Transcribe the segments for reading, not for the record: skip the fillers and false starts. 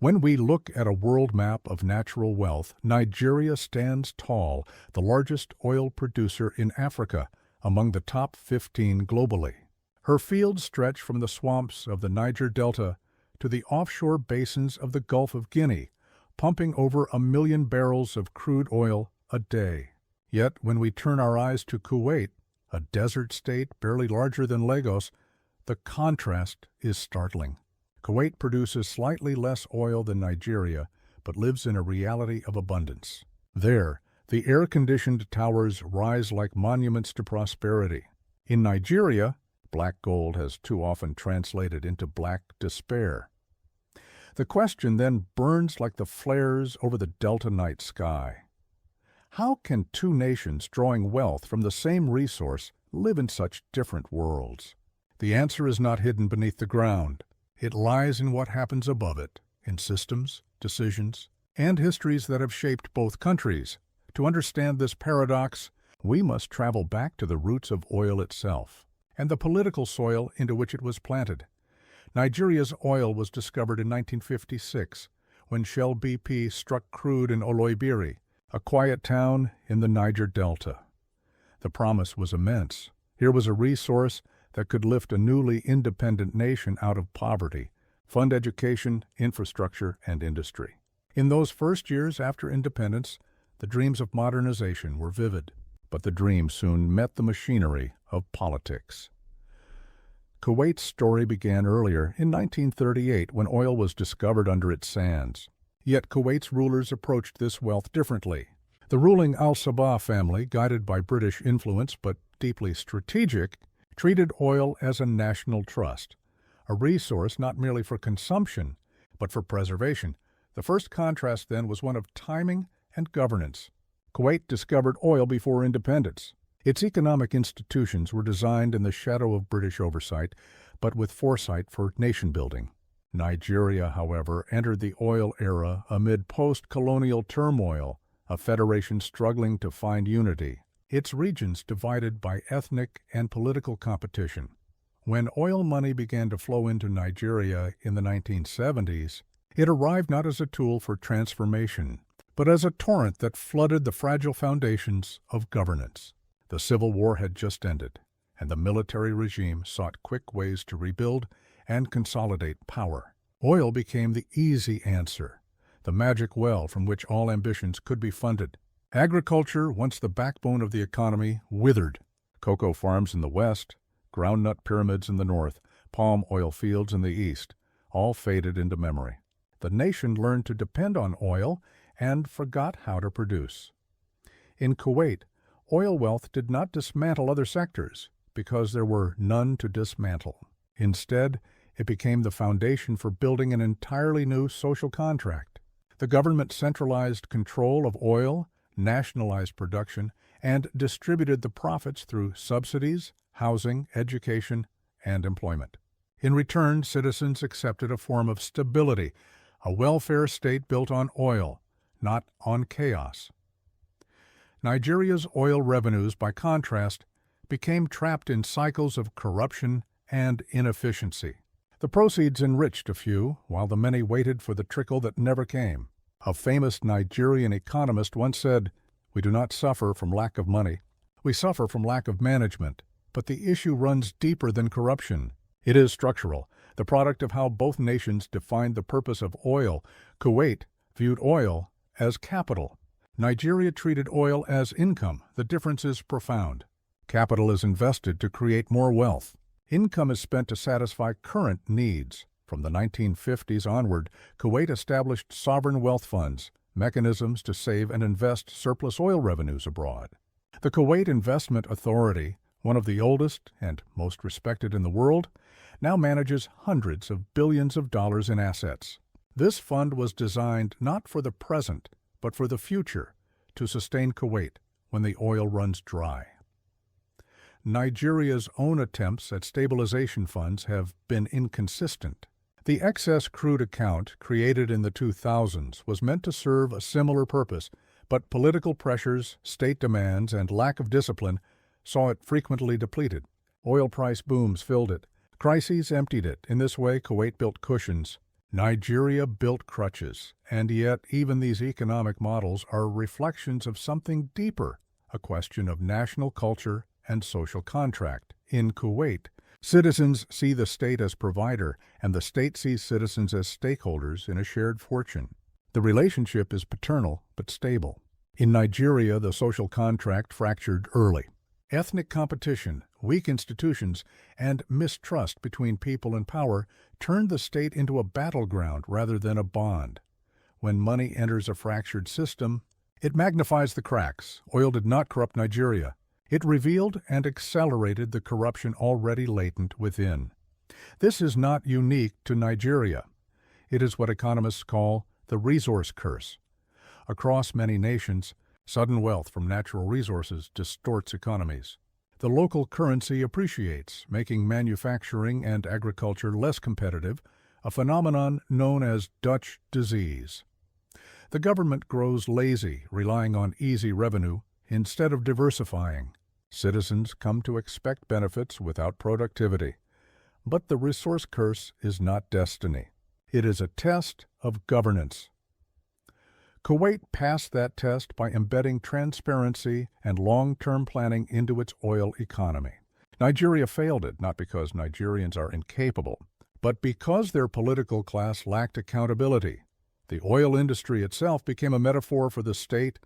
When we look at a world map of natural wealth, Nigeria stands tall, the largest oil producer in Africa, among the top 15 globally. Her fields stretch from the swamps of the Niger Delta to the offshore basins of the Gulf of Guinea, pumping over 1 million barrels of crude oil a day. Yet, when we turn our eyes to Kuwait, a desert state barely larger than Lagos, the contrast is startling. Kuwait produces slightly less oil than Nigeria, but lives in a reality of abundance. There, the air-conditioned towers rise like monuments to prosperity. In Nigeria, black gold has too often translated into black despair. The question then burns like the flares over the Delta night sky. How can two nations drawing wealth from the same resource live in such different worlds? The answer is not hidden beneath the ground. It lies in what happens above it, in systems, decisions, and histories that have shaped both countries. To understand this paradox, we must travel back to the roots of oil itself and the political soil into which it was planted. Nigeria's oil was discovered in 1956 when Shell BP struck crude in Oloibiri, a quiet town in the Niger Delta. The promise was immense. Here was a resource that could lift a newly independent nation out of poverty, fund education, infrastructure, and industry. In those first years after independence, the dreams of modernization were vivid, but the dream soon met the machinery of politics. Kuwait's story began earlier, in 1938, when oil was discovered under its sands. Yet Kuwait's rulers approached this wealth differently. The ruling Al Sabah family, guided by British influence but deeply strategic, treated oil as a national trust, a resource not merely for consumption, but for preservation. The first contrast, then, was one of timing and governance. Kuwait discovered oil before independence. Its economic institutions were designed in the shadow of British oversight, but with foresight for nation-building. Nigeria, however, entered the oil era amid post-colonial turmoil, a federation struggling to find unity, its regions divided by ethnic and political competition. When oil money began to flow into Nigeria in the 1970s, it arrived not as a tool for transformation, but as a torrent that flooded the fragile foundations of governance. The Civil War had just ended, and the military regime sought quick ways to rebuild and consolidate power. Oil became the easy answer, the magic well from which all ambitions could be funded. Agriculture, once the backbone of the economy, withered. Cocoa farms in the west, groundnut pyramids in the north, palm oil fields in the east, all faded into memory. The nation learned to depend on oil and forgot how to produce. In Kuwait, oil wealth did not dismantle other sectors because there were none to dismantle. Instead, it became the foundation for building an entirely new social contract. The government centralized control of oil, nationalized production, and distributed the profits through subsidies, housing, education, and employment. In return, citizens accepted a form of stability, a welfare state built on oil, not on chaos. Nigeria's oil revenues, by contrast, became trapped in cycles of corruption and inefficiency. The proceeds enriched a few, while the many waited for the trickle that never came. A famous Nigerian economist once said, "We do not suffer from lack of money. We suffer from lack of management." But the issue runs deeper than corruption. It is structural, the product of how both nations defined the purpose of oil. Kuwait viewed oil as capital. Nigeria treated oil as income. The difference is profound. Capital is invested to create more wealth. Income is spent to satisfy current needs. From the 1950s onward, Kuwait established sovereign wealth funds, mechanisms to save and invest surplus oil revenues abroad. The Kuwait Investment Authority, one of the oldest and most respected in the world, now manages hundreds of billions of dollars in assets. This fund was designed not for the present, but for the future, to sustain Kuwait when the oil runs dry. Nigeria's own attempts at stabilization funds have been inconsistent. The excess crude account, created in the 2000s, was meant to serve a similar purpose, but political pressures, state demands, and lack of discipline saw it frequently depleted. Oil price booms filled it. Crises emptied it. In this way, Kuwait built cushions, Nigeria built crutches, and yet even these economic models are reflections of something deeper, a question of national culture and social contract. In Kuwait, citizens see the state as provider, and the state sees citizens as stakeholders in a shared fortune. The relationship is paternal but stable. In Nigeria, the social contract fractured early. Ethnic competition, weak institutions, and mistrust between people in power turned the state into a battleground rather than a bond. When money enters a fractured system, it magnifies the cracks. Oil did not corrupt Nigeria. It revealed and accelerated the corruption already latent within. This is not unique to Nigeria. It is what economists call the resource curse. Across many nations, sudden wealth from natural resources distorts economies. The local currency appreciates, making manufacturing and agriculture less competitive, a phenomenon known as Dutch disease. The government grows lazy, relying on easy revenue instead of diversifying. Citizens come to expect benefits without productivity. But the resource curse is not destiny. It is a test of governance. Kuwait passed that test by embedding transparency and long-term planning into its oil economy. Nigeria failed it, not because Nigerians are incapable, but because their political class lacked accountability. The oil industry itself became a metaphor for the state: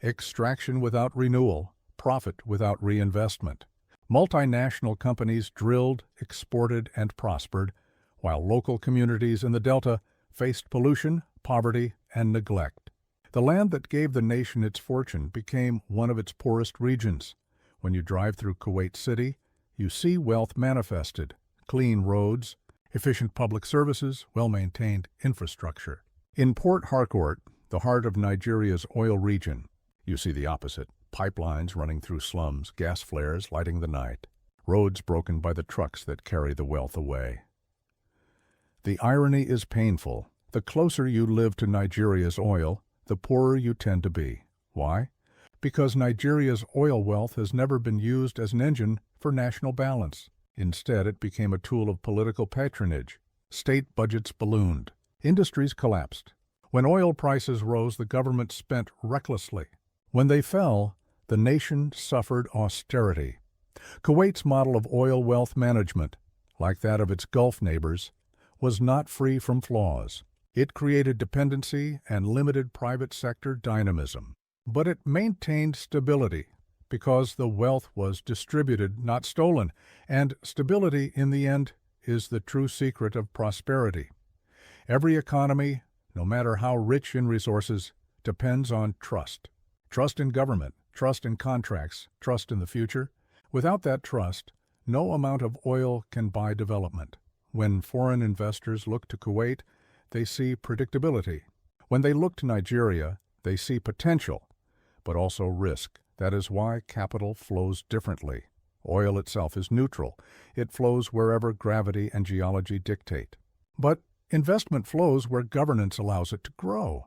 extraction without renewal, profit without reinvestment. Multinational companies drilled, exported, and prospered, while local communities in the Delta faced pollution, poverty, and neglect. The land that gave the nation its fortune became one of its poorest regions. When you drive through Kuwait City, you see wealth manifested: clean roads, efficient public services, well-maintained infrastructure. In Port Harcourt, the heart of Nigeria's oil region, you see the opposite: pipelines running through slums, gas flares lighting the night, roads broken by the trucks that carry the wealth away. The irony is painful. The closer you live to Nigeria's oil, the poorer you tend to be. Why? Because Nigeria's oil wealth has never been used as an engine for national balance. Instead, it became a tool of political patronage. State budgets ballooned. Industries collapsed. When oil prices rose, the government spent recklessly. When they fell, the nation suffered austerity. Kuwait's model of oil wealth management, like that of its Gulf neighbors, was not free from flaws. It created dependency and limited private sector dynamism. But it maintained stability because the wealth was distributed, not stolen, and stability, in the end, is the true secret of prosperity. Every economy, no matter how rich in resources, depends on trust. Trust in government, trust in contracts, trust in the future. Without that trust, no amount of oil can buy development. When foreign investors look to Kuwait, they see predictability. When they look to Nigeria, they see potential, but also risk. That is why capital flows differently. Oil itself is neutral. It flows wherever gravity and geology dictate. But investment flows where governance allows it to grow.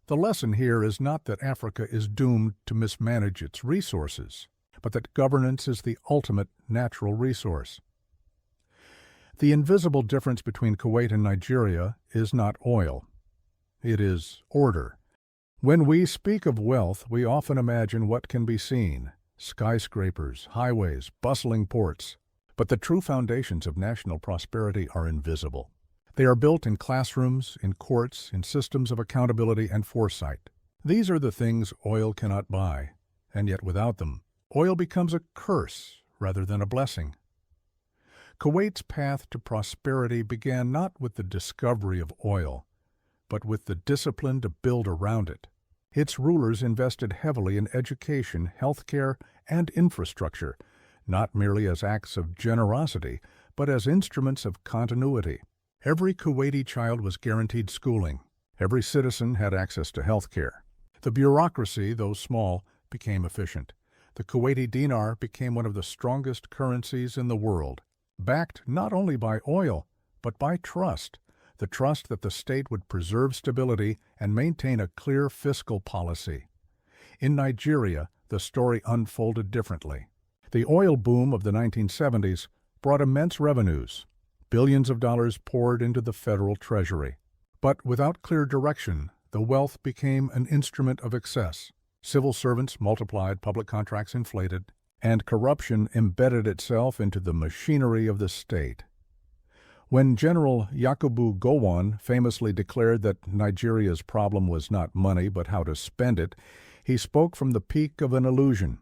The lesson here is not that Africa is doomed to mismanage its resources, but that governance is the ultimate natural resource. The invisible difference between Kuwait and Nigeria is not oil. It is order. When we speak of wealth, we often imagine what can be seen: skyscrapers, highways, bustling ports. But the true foundations of national prosperity are invisible. They are built in classrooms, in courts, in systems of accountability and foresight. These are the things oil cannot buy, and yet without them, oil becomes a curse rather than a blessing. Kuwait's path to prosperity began not with the discovery of oil, but with the discipline to build around it. Its rulers invested heavily in education, healthcare, and infrastructure, not merely as acts of generosity, but as instruments of continuity. Every Kuwaiti child was guaranteed schooling. Every citizen had access to healthcare. The bureaucracy, though small, became efficient. The Kuwaiti dinar became one of the strongest currencies in the world, backed not only by oil, but by trust, the trust that the state would preserve stability and maintain a clear fiscal policy. In Nigeria, the story unfolded differently. The oil boom of the 1970s brought immense revenues. Billions of dollars poured into the federal treasury. But without clear direction, the wealth became an instrument of excess. Civil servants multiplied, public contracts inflated, and corruption embedded itself into the machinery of the state. When General Yakubu Gowon famously declared that Nigeria's problem was not money but how to spend it, he spoke from the peak of an illusion.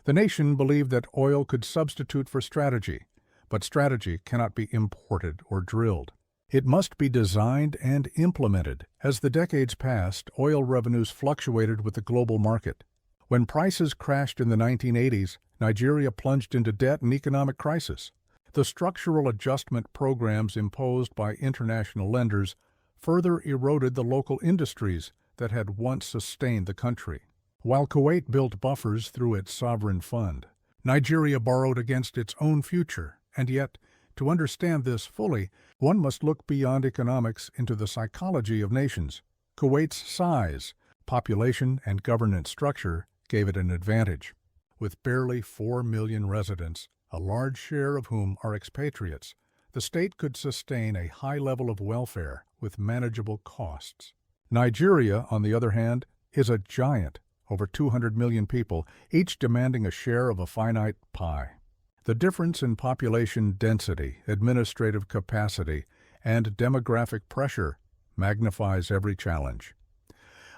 The nation believed that oil could substitute for strategy, but strategy cannot be imported or drilled. It must be designed and implemented. As the decades passed, oil revenues fluctuated with the global market. When prices crashed in the 1980s, Nigeria plunged into debt and economic crisis. The structural adjustment programs imposed by international lenders further eroded the local industries that had once sustained the country. While Kuwait built buffers through its sovereign fund, Nigeria borrowed against its own future, and yet, to understand this fully, one must look beyond economics into the psychology of nations. Kuwait's size, population, and governance structure gave it an advantage. With barely 4 million residents, a large share of whom are expatriates, the state could sustain a high level of welfare with manageable costs. Nigeria, on the other hand, is a giant, over 200 million people, each demanding a share of a finite pie. The difference in population density, administrative capacity, and demographic pressure magnifies every challenge.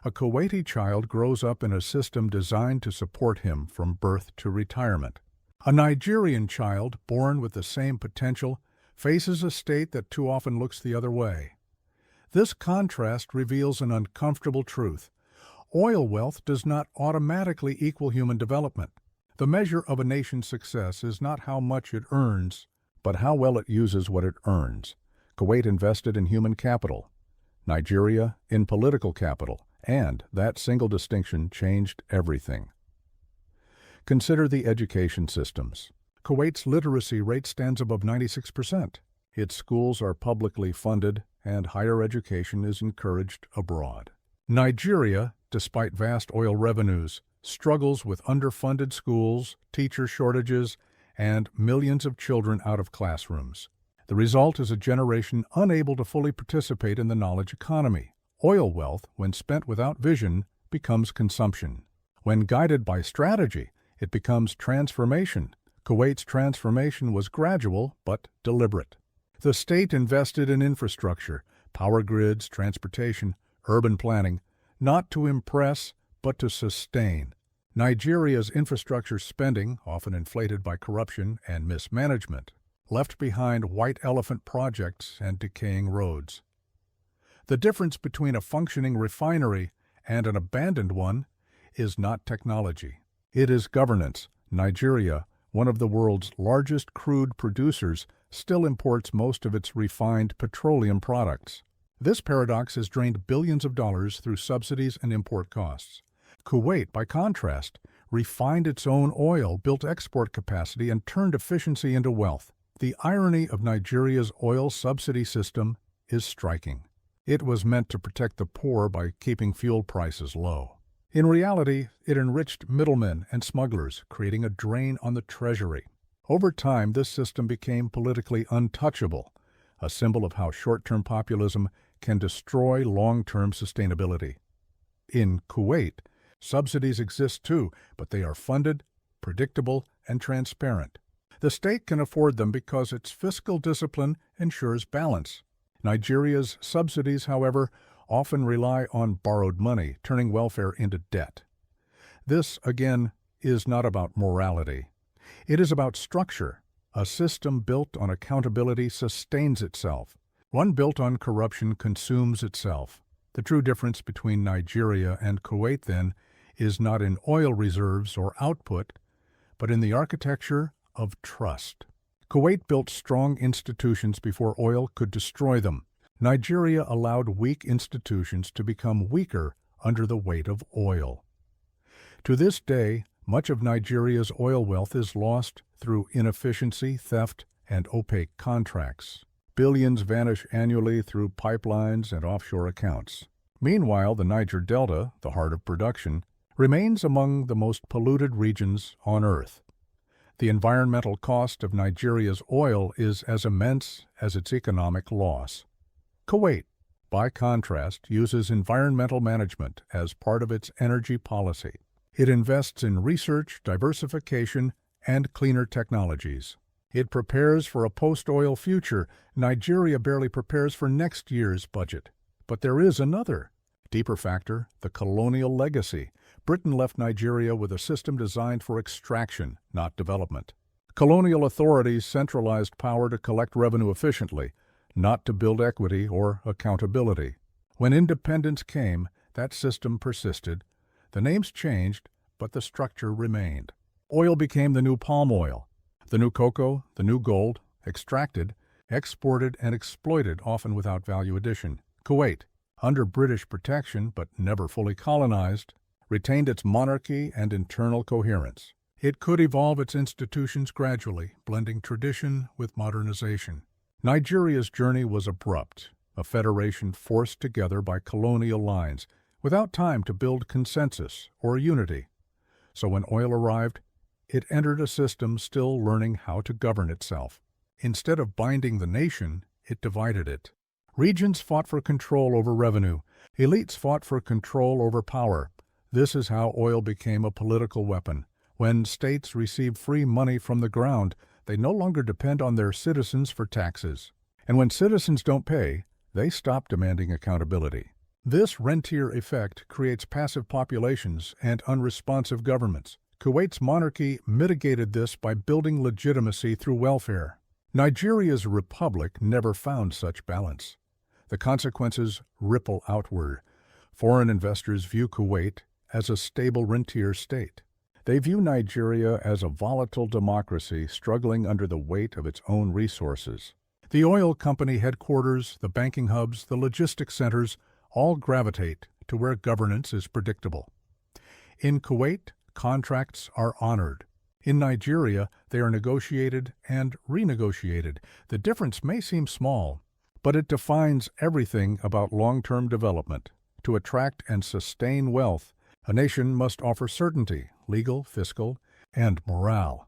A Kuwaiti child grows up in a system designed to support him from birth to retirement. A Nigerian child, born with the same potential, faces a state that too often looks the other way. This contrast reveals an uncomfortable truth. Oil wealth does not automatically equal human development. The measure of a nation's success is not how much it earns, but how well it uses what it earns. Kuwait invested in human capital, Nigeria in political capital, and that single distinction changed everything. Consider the education systems. Kuwait's literacy rate stands above 96%. Its schools are publicly funded, and higher education is encouraged abroad. Nigeria, despite vast oil revenues, struggles with underfunded schools, teacher shortages, and millions of children out of classrooms. The result is a generation unable to fully participate in the knowledge economy. Oil wealth, when spent without vision, becomes consumption. When guided by strategy, it becomes transformation. Kuwait's transformation was gradual but deliberate. The state invested in infrastructure, power grids, transportation, urban planning, not to impress but to sustain. Nigeria's infrastructure spending, often inflated by corruption and mismanagement, left behind white elephant projects and decaying roads. The difference between a functioning refinery and an abandoned one is not technology. It is governance. Nigeria, one of the world's largest crude producers, still imports most of its refined petroleum products. This paradox has drained billions of dollars through subsidies and import costs. Kuwait, by contrast, refined its own oil, built export capacity, and turned efficiency into wealth. The irony of Nigeria's oil subsidy system is striking. It was meant to protect the poor by keeping fuel prices low. In reality, it enriched middlemen and smugglers, creating a drain on the treasury. Over time, this system became politically untouchable, a symbol of how short-term populism can destroy long-term sustainability. In Kuwait, subsidies exist too, but they are funded, predictable, and transparent. The state can afford them because its fiscal discipline ensures balance. Nigeria's subsidies, however, often rely on borrowed money, turning welfare into debt. This, again, is not about morality. It is about structure. A system built on accountability sustains itself. One built on corruption consumes itself. The true difference between Nigeria and Kuwait, then, is not in oil reserves or output, but in the architecture of trust. Kuwait built strong institutions before oil could destroy them. Nigeria allowed weak institutions to become weaker under the weight of oil. To this day, much of Nigeria's oil wealth is lost through inefficiency, theft, and opaque contracts. Billions vanish annually through pipelines and offshore accounts. Meanwhile, the Niger Delta, the heart of production, remains among the most polluted regions on Earth. The environmental cost of Nigeria's oil is as immense as its economic loss. Kuwait, by contrast, uses environmental management as part of its energy policy. It invests in research, diversification, and cleaner technologies. It prepares for a post-oil future. Nigeria barely prepares for next year's budget. But there is another, deeper factor, the colonial legacy. Britain left Nigeria with a system designed for extraction, not development. Colonial authorities centralized power to collect revenue efficiently, not to build equity or accountability. When independence came, that system persisted. The names changed, but the structure remained. Oil became the new palm oil, the new cocoa, the new gold, extracted, exported, and exploited, often without value addition. Kuwait, under British protection but never fully colonized, retained its monarchy and internal coherence. It could evolve its institutions gradually, blending tradition with modernization. Nigeria's journey was abrupt, a federation forced together by colonial lines, without time to build consensus or unity. So when oil arrived, it entered a system still learning how to govern itself. Instead of binding the nation, it divided it. Regions fought for control over revenue. Elites fought for control over power. This is how oil became a political weapon. When states receive free money from the ground, they no longer depend on their citizens for taxes. And when citizens don't pay, they stop demanding accountability. This rentier effect creates passive populations and unresponsive governments. Kuwait's monarchy mitigated this by building legitimacy through welfare. Nigeria's republic never found such balance. The consequences ripple outward. Foreign investors view Kuwait as a stable rentier state. They view Nigeria as a volatile democracy struggling under the weight of its own resources. The oil company headquarters, the banking hubs, the logistics centers all gravitate to where governance is predictable. In Kuwait, contracts are honored. In Nigeria, they are negotiated and renegotiated. The difference may seem small, but it defines everything about long-term development. To attract and sustain wealth, a nation must offer certainty, legal, fiscal, and morale.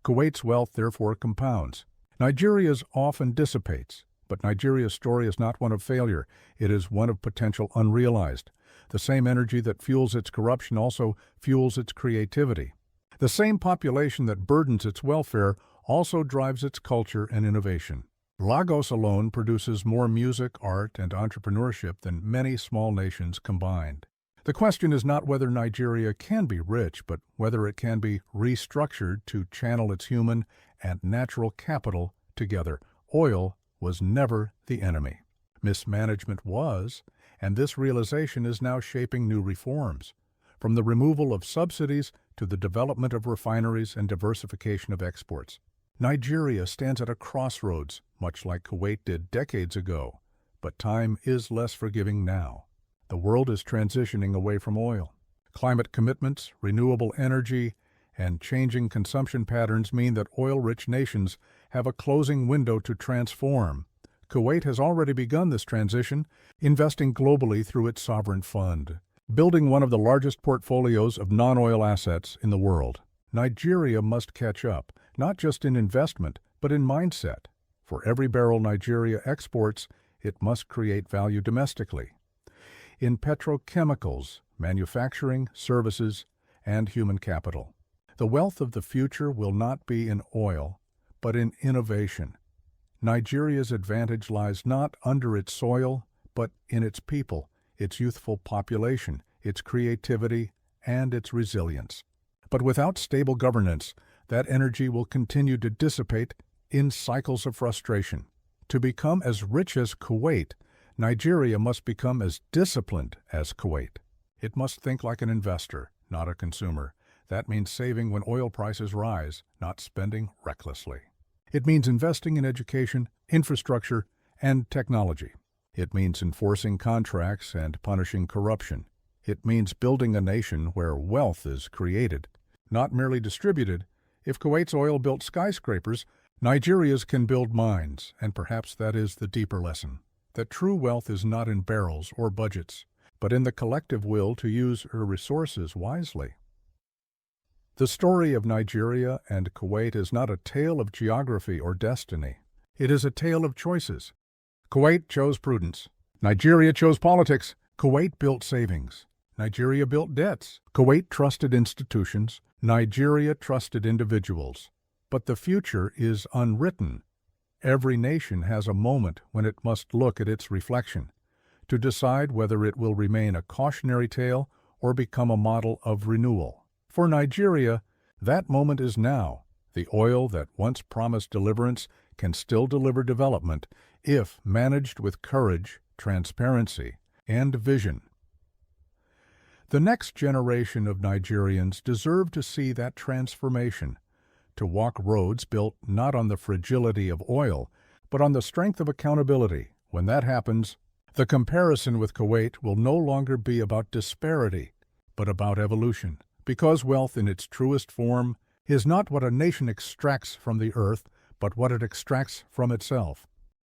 Kuwait's wealth therefore compounds. Nigeria's often dissipates, but Nigeria's story is not one of failure. It is one of potential unrealized. The same energy that fuels its corruption also fuels its creativity. The same population that burdens its welfare also drives its culture and innovation. Lagos alone produces more music, art, and entrepreneurship than many small nations combined. The question is not whether Nigeria can be rich, but whether it can be restructured to channel its human and natural capital together. Oil was never the enemy. Mismanagement was, and this realization is now shaping new reforms, from the removal of subsidies to the development of refineries and diversification of exports. Nigeria stands at a crossroads, much like Kuwait did decades ago, but time is less forgiving now. The world is transitioning away from oil. Climate commitments, renewable energy, and changing consumption patterns mean that oil-rich nations have a closing window to transform. Kuwait has already begun this transition, investing globally through its sovereign fund, building one of the largest portfolios of non-oil assets in the world. Nigeria must catch up, not just in investment, but in mindset. For every barrel Nigeria exports, it must create value domestically. In petrochemicals, manufacturing, services, and human capital. The wealth of the future will not be in oil, but in innovation. Nigeria's advantage lies not under its soil, but in its people, its youthful population, its creativity, and its resilience. But without stable governance, that energy will continue to dissipate in cycles of frustration. To become as rich as Kuwait, Nigeria must become as disciplined as Kuwait. It must think like an investor, not a consumer. That means saving when oil prices rise, not spending recklessly. It means investing in education, infrastructure, and technology. It means enforcing contracts and punishing corruption. It means building a nation where wealth is created, not merely distributed. If Kuwait's oil built skyscrapers, Nigeria's can build mines, and perhaps that is the deeper lesson. That true wealth is not in barrels or budgets, but in the collective will to use her resources wisely. The story of Nigeria and Kuwait is not a tale of geography or destiny. It is a tale of choices. Kuwait chose prudence. Nigeria chose politics. Kuwait built savings. Nigeria built debts. Kuwait trusted institutions. Nigeria trusted individuals. But the future is unwritten. Every nation has a moment when it must look at its reflection to decide whether it will remain a cautionary tale or become a model of renewal. For Nigeria, that moment is now. The oil that once promised deliverance can still deliver development if managed with courage, transparency, and vision. The next generation of Nigerians deserve to see that transformation, to walk roads built not on the fragility of oil, but on the strength of accountability. When that happens, the comparison with Kuwait will no longer be about disparity, but about evolution, because wealth in its truest form is not what a nation extracts from the earth, but what it extracts from itself.